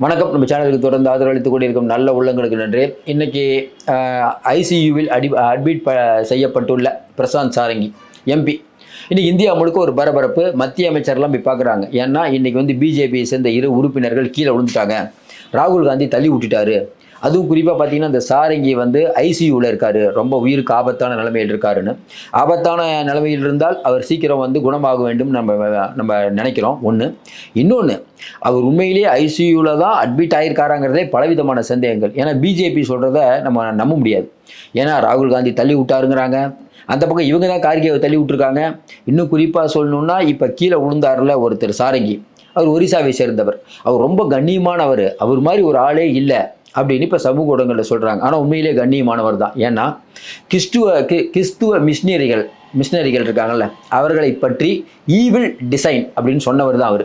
வணக்கம். நம்ம சேனலுக்கு தொடர்ந்து ஆதரவளித்துக் கொண்டிருக்கும் நல்ல உள்ளங்களுக்கு நன்றி. இன்னைக்கு ஐசியூவில் அட்மிட் செய்யப்பட்டுள்ள பிரசாந்த் சாரங்கி எம்பி. இன்னைக்கு இந்தியா முழுக்க ஒரு பரபரப்பு. மத்திய அமைச்சர்லாம் போய் பார்க்குறாங்க. ஏன்னா இன்னைக்கு வந்து பிஜேபியை சேர்ந்த 2 உறுப்பினர்கள் கீழே விழுந்துட்டாங்க. ராகுல் காந்தி தள்ளி விட்டுட்டாரு. அதுவும் குறிப்பாக பார்த்தீங்கன்னா இந்த சாரங்கி வந்து ஐசியூவில் இருக்காரு, ரொம்ப உயிருக்கு ஆபத்தான நிலைமையில் இருக்காருன்னு. ஆபத்தான நிலைமையில் இருந்தால் அவர் சீக்கிரம் வந்து குணமாக வேண்டும் நம்ம நினைக்கிறோம். ஒன்று. இன்னொன்று, அவர் உண்மையிலேயே ஐசியூவில் தான் அட்மிட் ஆகியிருக்காராங்கிறதே பலவிதமான சந்தேகங்கள். ஏன்னா பிஜேபி சொல்கிறத நம்ம நம்ப முடியாது. ஏன்னா ராகுல் காந்தி தள்ளி விட்டாருங்கிறாங்க, அந்த பக்கம் இவங்க தான் கார்கேவை தள்ளி விட்டுருக்காங்க. இன்னும் குறிப்பாக சொல்லணுன்னா இப்போ கீழே விழுந்தாரில் ஒருத்தர் சாரங்கி, அவர் ஒரிசாவை சேர்ந்தவர். அவர் ரொம்ப கண்ணியமானவர், அவர் மாதிரி ஒரு ஆளே இல்லை அப்படின்னு இப்போ சமூக ஊடகங்களில் சொல்கிறாங்க. ஆனால் உண்மையிலே கண்ணியமானவர் தான். ஏன்னா கிறிஸ்துவ மிஷினரிகள் இருக்காங்கல்ல, அவர்களை பற்றி ஈவில் டிசைன் அப்படின்னு சொன்னவர் தான் அவர்.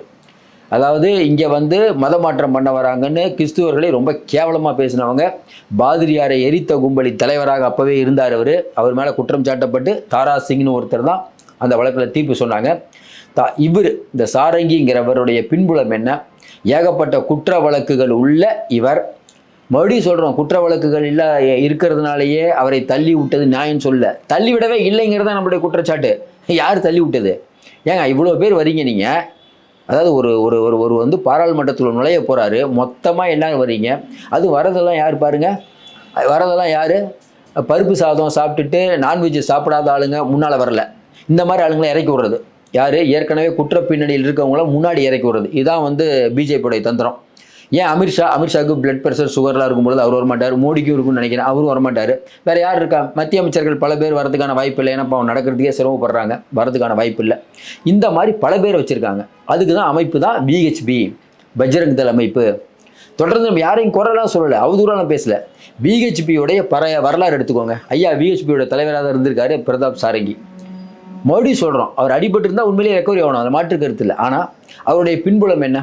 அதாவது இங்கே வந்து மதமாற்றம் பண்ண வராங்கன்னு கிறிஸ்துவர்களை ரொம்ப கேவலமாக பேசினவங்க. பாதிரியாரை எரித்த கும்பலி தலைவராக அப்போவே இருந்தார் அவர். அவர் மேலே குற்றம் சாட்டப்பட்டு தாரா சிங்னு ஒருத்தர் தான் அந்த வழக்கில் தீர்ப்பு சொன்னாங்க. இந்த சாரங்கிங்கிறவருடைய பின்புலம் என்ன? ஏகப்பட்ட குற்ற வழக்குகள் உள்ள இவர். மறுபடியும் சொல்கிறோம், குற்ற வழக்குகள் இல்லை இருக்கிறதுனாலேயே அவரை தள்ளி விட்டது நியாயம் சொல்ல, தள்ளி விடவே இல்லைங்கிறது தான் நம்மளுடைய குற்றச்சாட்டு. யார் தள்ளி விட்டது? ஏங்க இவ்வளோ பேர் வரீங்க நீங்கள்? அதாவது ஒரு ஒரு ஒரு ஒரு வந்து பாராளுமன்றத்தில் நுழைய போகிறாரு, மொத்தமாக எல்லாரும் வரீங்க. அது வரதெல்லாம் யார் பாருங்கள், வரதெல்லாம் யார்? பருப்பு சாதம் சாப்பிட்டுட்டு நான்வெஜ் சாப்பிடாத ஆளுங்க முன்னால் வரல. இந்த மாதிரி ஆளுங்களை இறக்கி விடுறது யார்? ஏற்கனவே குற்ற பின்னணியில் இருக்கவங்கள முன்னாடி இறக்கி விடுறது. இதுதான் வந்து பிஜேபியோடைய தந்திரம். ஏன் அமித்ஷாவுக்கு பிளட் ப்ரெஷர் சுகர்லாம் இருக்கும்பொழுது அவர் வரமாட்டார். மோடிக்கும் இருக்குன்னு நினைக்கிறேன், அவரும் வரமாட்டார். வேறு யார் இருக்கா? மத்திய அமைச்சர்கள் பல பேர் வரதுக்கான வாய்ப்பு இல்லை. ஏன்னா அவங்க நடக்கிறதுக்கே சிரமப்படுறாங்க, வரதுக்கான வாய்ப்பு இல்லை. இந்த மாதிரி பல பேர் வச்சுருக்காங்க. அதுக்கு தான் அமைப்பு தான் பிஹெச்பி, பஜ்ரங் தள் அமைப்பு. தொடர்ந்து நம்ம யாரையும் குறைலாம் சொல்லலை, அவதூறாலாம் பேசலை. பிஹெச்பியோடைய வரலாறு எடுத்துக்கோங்க. ஐயா பிஹெச்பியோட தலைவராக இருந்திருக்காரு பிரதாப் சாரங்கி. மறுபடியும் சொல்கிறோம், அவர் அடிபட்டு இருந்தால் உண்மையிலேயே ரெக்கவரி ஆகணும், அதை மாற்று கருத்து இல்லை. ஆனால் அவருடைய பின்புலம் என்ன?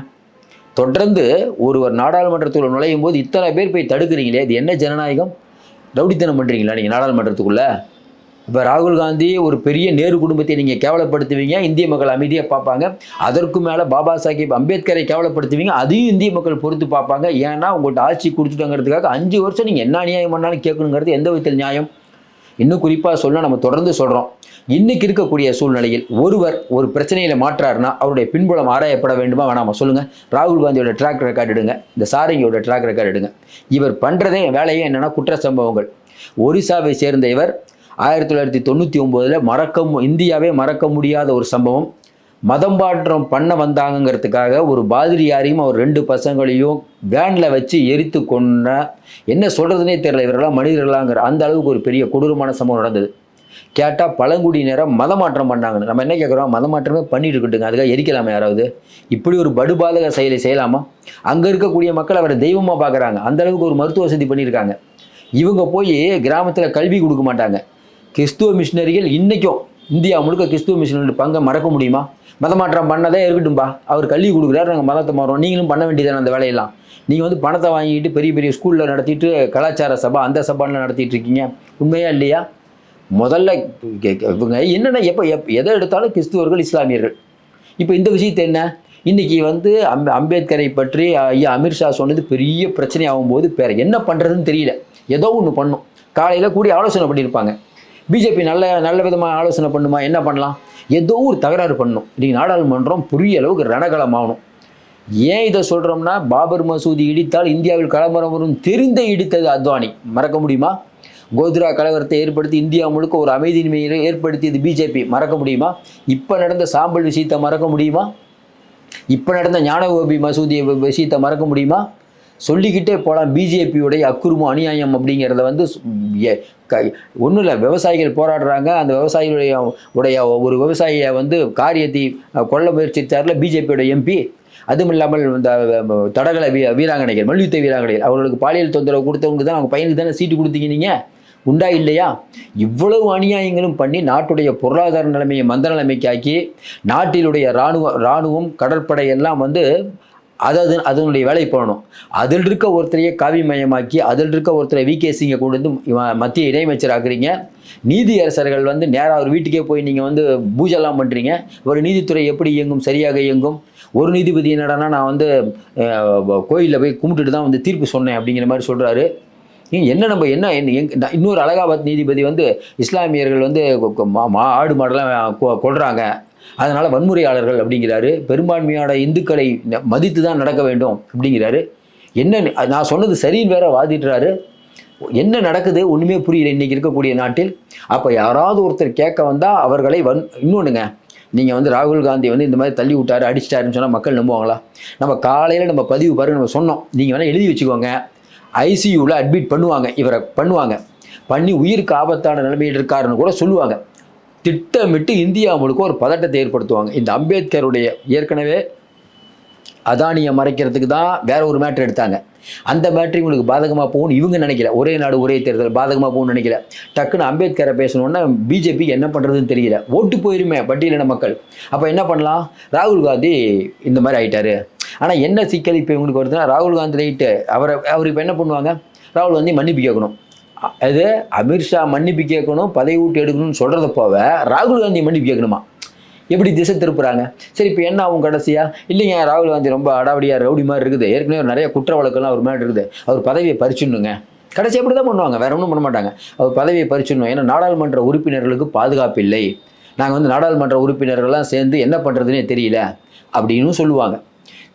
தொடர்ந்து ஒருவர் நாடாளுமன்றத்துக்குள்ள நுழையும் போது இத்தனை பேர் போய் தடுக்கிறீங்களே, இது என்ன ஜனநாயகம்? ரவுடித்தனம் பண்ணுறீங்களா நீங்கள் நாடாளுமன்றத்துக்குள்ளே? இப்போ ராகுல் காந்தி ஒரு பெரிய நேரு குடும்பத்தை நீங்கள் கேவலப்படுத்துவீங்க, இந்திய மக்கள் அமைதியாக பார்ப்பாங்க. அதற்கு மேலே பாபா சாஹேப் அம்பேத்கரை கேவலப்படுத்துவீங்க, அதையும் இந்திய மக்கள் பொறுத்து பார்ப்பாங்க. ஏன்னா உங்கள்கிட்ட ஆட்சி கொடுத்துட்டாங்கிறதுக்காக 5 வருஷம் நீங்கள் என்ன அநியாயம் பண்ணாலும் கேட்கணுங்கிறது எந்த விதத்தில் நியாயம்? இன்னும் குறிப்பாக சொல்ல நம்ம தொடர்ந்து சொல்கிறோம், இன்றைக்கி இருக்கக்கூடிய சூழ்நிலையில் ஒருவர் ஒரு பிரச்சனையில் மாற்றாருன்னா அவருடைய பின்புலம் ஆராயப்பட வேண்டுமா வேணாமா சொல்லுங்கள்? ராகுல் காந்தியோட ட்ராக் ரெக்கார்டு எடுங்க, இந்த சாரங்கியோட ட்ராக் ரெக்கார்டு எடுங்க. இவர் பண்ணுறதே வேலையே என்னென்னா குற்ற சம்பவங்கள். ஒரிசாவை சேர்ந்த இவர் 1999 இந்தியாவே மறக்க முடியாத ஒரு சம்பவம். மதம் மாற்றம் பண்ண வந்தாங்கிறதுக்காக ஒரு பாதிரியாரையும் அவர் 2 பசங்களையும் வேனில் வச்சு எரித்து கொண்ட, என்ன சொல்கிறதுனே தெரியல, இவரெல்லாம் மனிதர்களாங்கிற அந்த அளவுக்கு ஒரு பெரிய கொடூரமான சம்பவம் நடந்தது. கேட்டால் பழங்குடியினரை மதமாற்றம் பண்ணாங்கன்னு. நம்ம என்ன கேட்குறோம்? மதமாற்றமே பண்ணிட்டு இருக்கட்டுங்க, அதுக்காக எரிக்கலாமா யாராவது? இப்படி ஒரு படுபாதக செயலை செய்யலாமா? அங்கே இருக்கக்கூடிய மக்கள் அவரை தெய்வமாக பார்க்குறாங்க, அந்த அளவுக்கு ஒரு மருத்துவ வசதி பண்ணியிருக்காங்க. இவங்க போய் கிராமத்தில் கல்வி கொடுக்க மாட்டாங்க. கிறிஸ்துவ மிஷினரிகள் இன்றைக்கும் இந்தியா முழுக்க கிறிஸ்துவ மிஷினரி பங்கை மறக்க முடியுமா? மதமாற்றம் பண்ணதே இருக்கட்டும்பா, அவர் கல்வி கொடுக்குறாரு, நாங்கள் மதத்தை மாறுறோம். நீங்களும் பண்ண வேண்டியதானே அந்த வேலையெல்லாம். நீங்கள் வந்து பணத்தை வாங்கிட்டு பெரிய பெரிய ஸ்கூலில் நடத்திட்டு கலாச்சார சபா அந்த சபான்னு நடத்திட்டு இருக்கீங்க. உண்மையா இல்லையா? முதல்ல இவங்க என்னென்ன எதை எடுத்தாலும் கிறிஸ்துவர்கள், இஸ்லாமியர்கள். இப்போ இந்த விஷயத்தை என்ன, இன்றைக்கி வந்து அம்பேத்கரை பற்றி ஐயா அமித்ஷா சொன்னது பெரிய பிரச்சனை ஆகும்போது என்ன பண்ணுறதுன்னு தெரியல. ஏதோ ஒன்று பண்ணும். காலையில் கூடி ஆலோசனை பண்ணியிருப்பாங்க. பிஜேபி நல்ல விதமாக ஆலோசனை பண்ணுமா? என்ன பண்ணலாம்? ஏதோ ஒரு தகராறு பண்ணணும். இன்றைக்கி நாடாளுமன்றம் புரிய அளவுக்கு ரணகலமாகணும். ஏன் இதை சொல்கிறோம்னா, பாபர் மசூதி இடித்தால் இந்தியாவில் கலவரம் வரும் தெரிந்த இடித்தது அத்வானி, மறக்க முடியுமா? கோத்ரா கலவரத்தை ஏற்படுத்தி இந்தியா முழுக்க ஒரு அமைதியின்மையை ஏற்படுத்தியது பிஜேபி, மறக்க முடியுமா? இப்போ நடந்த சாம்பல் விஷயத்தை மறக்க முடியுமா? இப்போ நடந்த ஞானகோபி மசூதி விஷயத்தை மறக்க முடியுமா? சொல்லிக்கிட்டே போகலாம். பிஜேபியுடைய அக்குறுமும் அநியாயம் அப்படிங்கிறத வந்து ஒன்றும் இல்லை, விவசாயிகள் போராடுறாங்க. அந்த விவசாயிகளுடைய ஒரு விவசாயியை வந்து காரியத்தை கொல்ல முயற்சித்தார்ல பிஜேபியோட எம்பி. அதுவும் இல்லாமல் இந்த தடகள வீராங்கனைகள், மல்யுத்த வீராங்கனைகள், அவர்களுக்கு பாலியல் தொந்தரவு கொடுத்தவங்க தான் அவங்க பையனுக்கு தானே சீட்டு கொடுத்தீங்க நீங்கள், உண்டா இல்லையா? இவ்வளவு அநியாயங்களும் பண்ணி நாட்டுடைய பொருளாதார நிலைமையை மந்த நிலைமைக்காக்கி நாட்டிலுடைய இராணுவம் கடற்படை எல்லாம் வந்து அதனுடைய வேலை பண்ணணும். அதில் இருக்க ஒருத்தரையே காவிமயமாக்கி அதில் இருக்க ஒருத்தரை விகே சிங்கை கொண்டு வந்து மத்திய இணையமைச்சர் ஆக்குறீங்க. நீதியரசர்கள் வந்து நேராக அவர் வீட்டுக்கே போய் நீங்கள் வந்து பூஜைலாம் பண்ணுறீங்க. ஒரு நீதித்துறை எப்படி இயங்கும், சரியாக இயங்கும்? ஒரு நீதிபதி என்னடானா நான் வந்து கோயிலில் போய் கும்பிட்டுட்டு தான் வந்து தீர்ப்பு சொன்னேன் அப்படிங்கிற மாதிரி சொல்கிறாரு. என்ன நம்ம என்ன இன்னொரு அலகாபாத் நீதிபதி வந்து இஸ்லாமியர்கள் வந்து ஆடு மாடெல்லாம் கொள்றாங்க, அதனால் வன்முறையாளர்கள் அப்படிங்கிறாரு. பெரும்பான்மையான இந்துக்களை மதித்து தான் நடக்க வேண்டும் அப்படிங்கிறாரு. என்ன நான் சொன்னது சரின்னு வேற வாதிடுறாரு. என்ன நடக்குது ஒன்றுமே புரியல இன்றைக்கி இருக்கக்கூடிய நாட்டில். அப்போ யாராவது ஒருத்தர் கேட்க வந்தால் அவர்களை இன்னொன்றுங்க, நீங்கள் வந்து ராகுல் காந்தி வந்து இந்த மாதிரி தள்ளி விட்டாரு அடிச்சிட்டாருன்னு சொன்னால் மக்கள் நம்புவாங்களா? நம்ம காலையில் நம்ம பதிவு பாருங்க நம்ம சொன்னோம். நீங்கள் வேணால் எழுதி வச்சுக்கோங்க. ஐசியூவில் அட்மிட் பண்ணுவாங்க, இவரை பண்ணி உயிருக்கு ஆபத்தான நிலைமையில் இருக்காருன்னு கூட சொல்லுவாங்க. திட்டமிட்டு இந்தியா முழுக்க ஒரு பதட்டத்தை ஏற்படுத்துவாங்க. இந்த அம்பேத்கருடைய ஏற்கனவே அதானியை மறைக்கிறதுக்கு தான் வேற ஒரு மேட்ரு எடுத்தாங்க. அந்த மேட்ரு இவங்களுக்கு பாதகமாக போகும்னு இவங்க நினைக்கல. ஒரே நாடு ஒரே தேர்தல் பாதகமாக போகும்னு நினைக்கல. டக்குன்னு அம்பேத்கரை பேசணுன்னா பிஜேபி என்ன பண்ணுறதுன்னு தெரியல. ஓட்டு போயிருமே பட்டியலின மக்கள். அப்போ என்ன பண்ணலாம்? ராகுல் காந்தி இந்த மாதிரி ஆகிட்டாரு. ஆனால் என்ன சிக்கல் இப்போ இவங்களுக்கு வருதுன்னா, ராகுல் காந்தி ரைட்டு அவர் இப்போ என்ன பண்ணுவாங்க? ராகுல் காந்தி மன்னிப்பு கேட்கணும். அது அமித்ஷா மன்னிப்பு கேட்கணும், பதவி விட்டு எடுக்கணும்னு சொல்கிறத போக ராகுல் காந்தி மன்னிப்பு கேட்கணுமா? எப்படி திசை திருப்புறாங்க? சரி, இப்போ என்ன ஆகும் கடைசியாக? இல்லைங்க, ராகுல் காந்தி ரொம்ப அடாவடியாக ரவுடி மாதிரி இருக்குது, ஏற்கனவே நிறைய குற்ற வழக்கெல்லாம் அவர் மேலே இருக்குது, அவர் பதவியை பறிச்சுடணுங்க. கடைசி அப்படி தான் பண்ணுவாங்க, வேற ஒன்றும் பண்ண மாட்டாங்க. அவர் பதவியை பறிச்சிடணும். ஏன்னா நாடாளுமன்ற உறுப்பினர்களுக்கு பாதுகாப்பு இல்லை, நாங்கள் வந்து நாடாளுமன்ற உறுப்பினர்கள்லாம் சேர்ந்து என்ன பண்ணுறதுனே தெரியல அப்படின்னு சொல்லுவாங்க.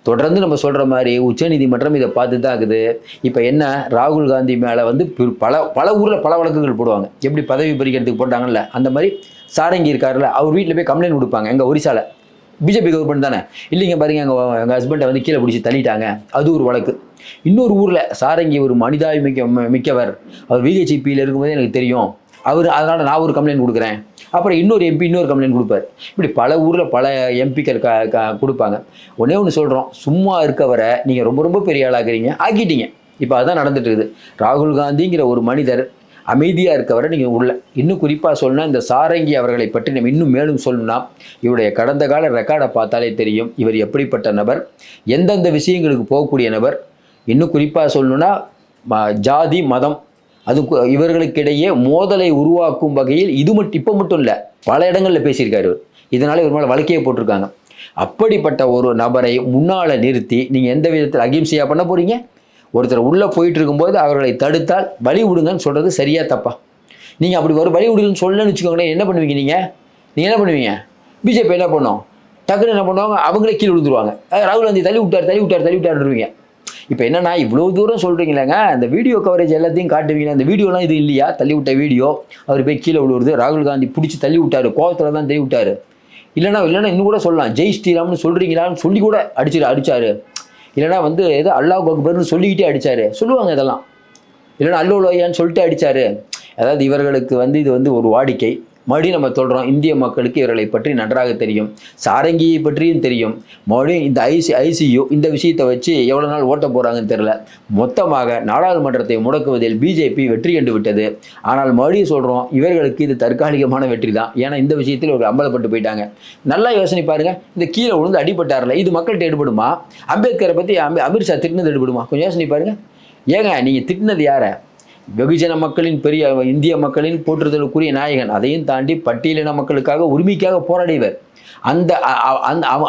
தொடர்ந்து நம்ம சொல்கிற மாதிரி உச்சநீதிமன்றம் இதை பார்த்து தான் இருக்குது. இப்போ என்ன, ராகுல் காந்தி மேலே வந்து பல ஊரில் பல வழக்குகள் போடுவாங்க. எப்படி பதவி பறிக்கிறதுக்கு போட்டாங்கல்ல, அந்த மாதிரி சாரங்கி இருக்காருல்ல, அவர் வீட்டில் போய் கம்ப்ளைண்ட் கொடுப்பாங்க. எங்கள் ஒரிசாவில் பிஜேபி கவர்மெண்ட் தானே, இல்லைங்க பாருங்க எங்கள் ஹஸ்பண்டை வந்து கீழே பிடிச்சி தள்ளிட்டாங்க, அது ஒரு வழக்கு. இன்னொரு ஊரில் சாரங்கி ஒரு மிக்கவர், அவர் விஹெச்பியில் இருக்கும்போதே எனக்கு தெரியும், அதனால் நான் ஒரு கம்ப்ளைண்ட் கொடுக்குறேன். அப்புறம் இன்னொரு எம்பி இன்னொரு கம்ப்ளைண்ட் கொடுப்பார். இப்படி பல ஊரில் பல எம்பிக்கள் கொடுப்பாங்க. ஒன்றே ஒன்று சொல்கிறோம், சும்மா இருக்கவரை நீங்கள் ரொம்ப ரொம்ப பெரிய ஆளாக்குறீங்க, ஆக்கிட்டீங்க. இப்போ அதுதான் நடந்துட்டு இருக்குது. ராகுல் காந்திங்கிற ஒரு மனிதர் அமைதியாக இருக்கவரை நீங்கள் இன்னும் குறிப்பாக சொல்லணும்னா, இந்த சாரங்கி அவர்களை பற்றி நம்ம இன்னும் மேலும் சொல்லணும்னா, இவருடைய கடந்த கால ரெக்கார்டை பார்த்தாலே தெரியும் இவர் எப்படிப்பட்ட நபர், எந்தெந்த விஷயங்களுக்கு போகக்கூடிய நபர். இன்னும் குறிப்பாக சொல்லணும்னா, ஜாதி மதம் அது இவர்களுக்கிடையே மோதலை உருவாக்கும் வகையில் இப்போ மட்டும் இல்லை, பல இடங்களில் பேசியிருக்காரு. இதனால் இவர் மேலே வழக்கையே போட்டிருக்காங்க. அப்படிப்பட்ட ஒரு நபரை முன்னால் நிறுத்தி நீங்கள் எந்த விதத்தில் அகிம்சையாக பண்ண போகிறீங்க? ஒருத்தர் உள்ளே போயிட்டு இருக்கும்போது அவர்களை தடுத்தால் வழி விடுங்கன்னு சொல்கிறது சரியா தப்பா? நீங்கள் அப்படி ஒரு வழி விடுங்கன்னு சொல்லணும்னு வச்சுக்கோங்களேன், என்ன பண்ணுவீங்க? நீங்கள் என்ன பண்ணுவீங்க? பிஜேபி என்ன பண்ணும்? டக்குன்னு என்ன பண்ணுவாங்க? அவங்களே கீழே விழுந்துருவாங்க. ராகுல் காந்தி தள்ளி விட்டாருருவீங்க. இப்போ என்னன்னா, இவ்வளோ தூரம் சொல்கிறீங்களேங்க, அந்த வீடியோ கவரேஜ் எல்லாத்தையும் காட்டுவீங்களா? அந்த வீடியோலாம் இது இல்லையா? தள்ளி விட்ட வீடியோ, அவர் போய் கீழே விழுவுறது, ராகுல் காந்தி பிடிச்சி தள்ளி விட்டார், கோவத்தில் தான் தள்ளி விட்டார். இல்லைனா இன்னும் கூட சொல்லலாம், ஜெய் ஸ்ரீராம்னு சொல்கிறீங்களான்னு சொல்லி கூட அடிச்சாரு. இல்லைனா வந்து ஏதோ அல்லாஹ் அக்பர்னு சொல்லிக்கிட்டே அடித்தார், சொல்லுவாங்க இதெல்லாம். இல்லைனா அல்லோலோயான்னு சொல்லிட்டு அடித்தார். அதாவது இவர்களுக்கு வந்து இது வந்து ஒரு வாடிக்கை. மறுபடியும் நம்ம சொல்கிறோம், இந்திய மக்களுக்கு இவர்களை பற்றி நன்றாக தெரியும், சாரங்கியை பற்றியும் தெரியும். மறுபடியும் இந்த ஐசியு இந்த விஷயத்தை வச்சு எவ்வளோ நாள் ஓட்ட போகிறாங்கன்னு தெரில. மொத்தமாக நாடாளுமன்றத்தை முடக்குவதில் பிஜேபி வெற்றி கண்டு விட்டது. ஆனால் மறுபடியும் சொல்கிறோம், இவர்களுக்கு இது தற்காலிகமான வெற்றி தான். ஏன்னா இந்த விஷயத்தில் ஒரு அம்பலப்பட்டு போயிட்டாங்க. நல்லா யோசனை பாருங்கள், இந்த கீழே விழுந்து அடிபட்டார்ல, இது மக்கள்கிட்ட எடுபடுமா? அம்பேத்கரை பற்றி அமித்ஷா திட்டினது எடுபடுமா? கொஞ்சம் யோசனை பாருங்கள். ஏங்க நீங்கள் திட்டினது யாரை? வெகுஜன மக்களின் பெரிய இந்திய மக்களின் போற்றுதலுக்குரிய நாயகன், அதையும் தாண்டி பட்டியலின மக்களுக்காக உரிமைக்காக போராடியவர். அந்த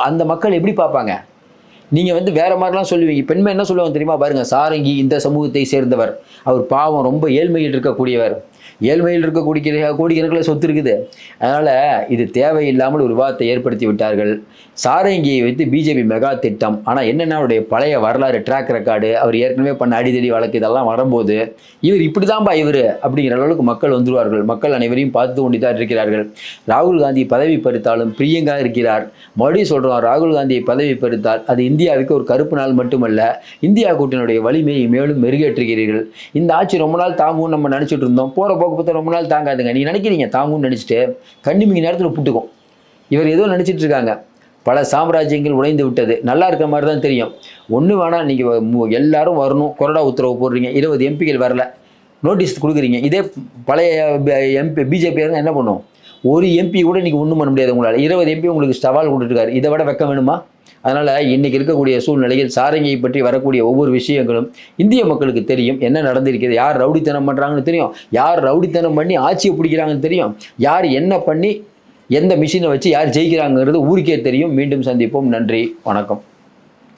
அந்த மக்கள் எப்படி பார்ப்பாங்க? நீங்கள் வந்து வேறு மாதிரிலாம் சொல்லுவீங்க. பெண்மை என்ன சொல்லுவாங்க தெரியுமா? பாருங்கள், சாரங்கி இந்த சமூகத்தை சேர்ந்தவர், அவர் பாவம் ரொம்ப ஏழ்மையில் இருக்கக்கூடியவர், ஏழ்மையில் இருக்கக்கூடிய கோடிக்கணக்கில் சொத்து இருக்குது. அதனால் இது தேவையில்லாமல் ஒரு விவாதத்தை ஏற்படுத்தி விட்டார்கள். சாரங்கியை வைத்து பிஜேபி மெகா திட்டம். ஆனால் என்னென்ன அவருடைய பழைய வரலாறு, ட்ராக் ரெக்கார்டு, அவர் ஏற்கனவே பண்ண அடிதடி வழக்கு இதெல்லாம் வரும்போது இவர் இப்படி தான்ப்பா இவர் அப்படிங்கிற அளவுக்கு மக்கள் வந்துடுவார்கள். மக்கள் அனைவரையும் பார்த்து கொண்டு தான் இருக்கிறார்கள். ராகுல் காந்தி பதவி பறித்தாலும் பிரியங்கா இருக்கிறார். மறுபடியும் சொல்கிறோம், ராகுல் காந்தியை பதவி பறித்தால் அது இந்தியாவுக்கு ஒரு கருப்பு நாள் மட்டுமல்ல, இந்தியா கூட்டணியுடைய வலிமையை மேலும் மெருகேற்றுகிறீர்கள். இந்த ஆட்சி ரொம்ப நாள் தாங்கும்னு நம்ம நினச்சிட்டு இருந்தோம், போகிற போக்கு ரொம்ப நாள் தாங்காதுங்க. நீங்கள் நினைக்கிறீங்க தாங்கும்னு நினச்சிட்டு கண்ணிமிங்க நேரத்தில் புட்டுக்கும். இவர் ஏதோ நினச்சிட்டு இருக்காங்க. பல சாம்ராஜ்யங்கள் உடைந்து விட்டது. நல்லா இருக்கிற மாதிரி தான் தெரியும். ஒன்று வேணால் நீங்கள் எல்லாரும் வரணும், கொறடா உத்தரவு போடுறீங்க, 20 எம்பிகள் வரல, நோட்டீஸ் கொடுக்குறீங்க. இதே பழைய பிஜேபி என்ன பண்ணும்? ஒரு எம்பி கூட இன்றைக்கி ஒன்றும் பண்ண முடியாது உங்களால். 20 எம்பி உங்களுக்கு சவால் கொடுத்துருக்காரு. இதை விட வெக்கம் வேணுமா? அதனால் இன்றைக்கி இருக்கக்கூடிய சூழ்நிலையில் சாரங்கியை பற்றி வரக்கூடிய ஒவ்வொரு விஷயங்களும் இந்திய மக்களுக்கு தெரியும். என்ன நடந்திருக்கிறது, யார் ரவுடித்தனம் பண்ணுறாங்கன்னு தெரியும், யார் ரவுடித்தனம் பண்ணி ஆட்சியை பிடிக்கிறாங்கன்னு தெரியும், யார் என்ன பண்ணி எந்த மிஷினை வச்சு யார் ஜெயிக்கிறாங்கிறது ஊருக்கே தெரியும். மீண்டும் சந்திப்போம். நன்றி, வணக்கம்.